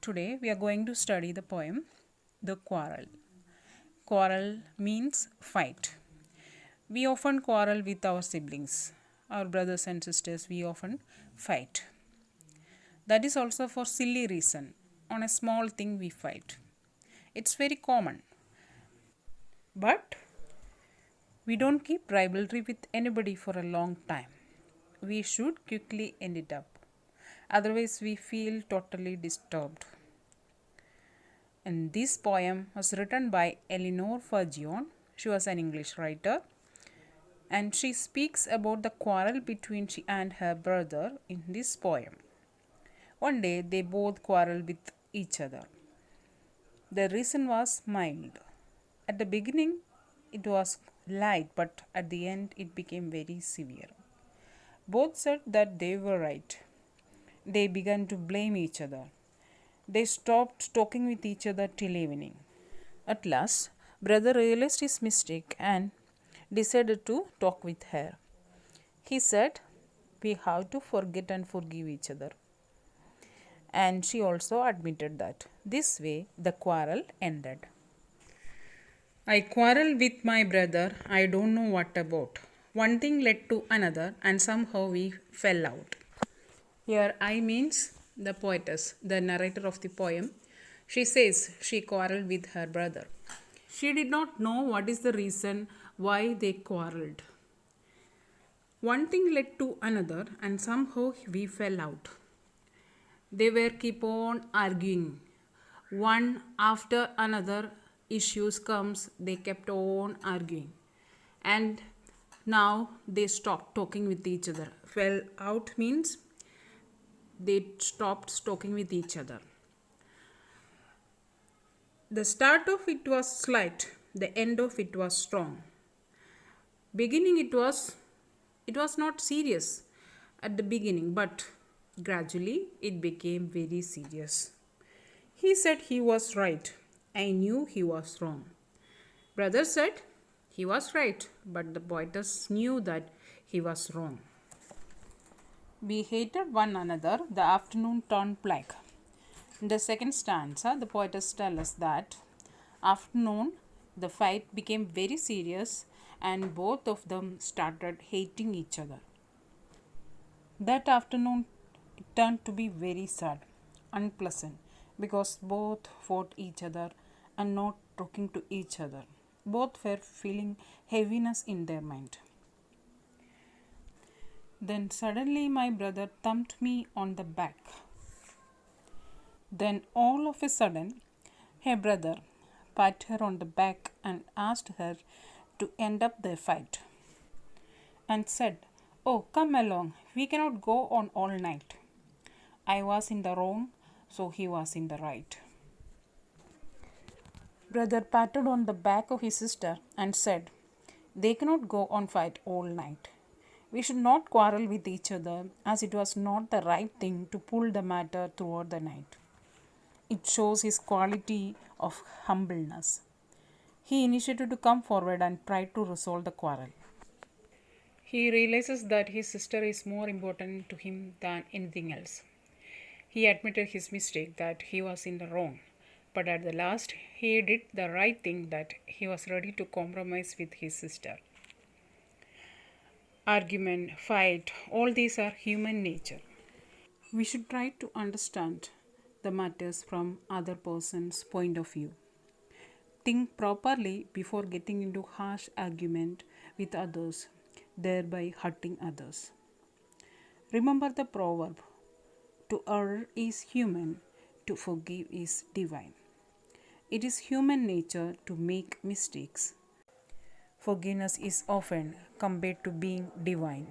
Today we are going to study the poem The Quarrel. Quarrel means fight. We often quarrel with our siblings, our brothers and sisters, we often fight. That is also for silly reason. On a small thing we fight. It's very common. But we don't keep rivalry with anybody for a long time. We should quickly end it up. Otherwise we feel totally disturbed. And this poem was written by Eleanor Fagion. She was an English writer. And she speaks about the quarrel between she and her brother in this poem. One day they both quarreled with each other. The reason was mild. At the beginning it was light, but at the end it became very severe. Both said that they were right. They began to blame each other. They stopped talking with each other till evening. At last, brother realized his mistake and decided to talk with her. He said, "We have to forget and forgive each other." And she also admitted that. This way, the quarrel ended. I quarreled with my brother, I don't know what about. One thing led to another, and somehow we fell out. Here I means the poetess, the narrator of the poem. She says she quarreled with her brother. She did not know what is the reason why they quarreled. One thing led to another, and somehow we fell out. They were keep on arguing. One after another issues comes, they kept on arguing. And now they stopped talking with each other. Fell out means they stopped talking with each other. The start of it was slight, the end of it was strong. Beginning it was not serious at the beginning, but gradually it became very serious. He said he was right. I knew he was wrong. Brother said he was right, but the poetess knew that he was wrong. We hated one another, the afternoon turned black. In the second stanza, the poetess tells us that afternoon the fight became very serious and both of them started hating each other. That afternoon it turned to be very sad, unpleasant, because both fought each other and not talking to each other. Both were feeling heaviness in their mind. Then suddenly my brother thumped me on the back. Then all of a sudden, her brother patted her on the back and asked her to end up the fight. And said, "Oh, come along, we cannot go on all night." I was in the wrong, so he was in the right. Brother patted on the back of his sister and said, "They cannot go on fight all night. We should not quarrel with each other, as it was not the right thing to pull the matter throughout the night." It shows his quality of humbleness. He initiated to come forward and try to resolve the quarrel. He realizes that his sister is more important to him than anything else. He admitted his mistake, that he was in the wrong. But at the last, he did the right thing, that he was ready to compromise with his sister. Argument, fight, all these are human nature. We should try to understand the matters from other person's point of view. Think properly before getting into harsh argument with others, thereby hurting others. Remember the proverb, to err is human, to forgive is divine. It is human nature to make mistakes. Forgiveness is often compared to being divine.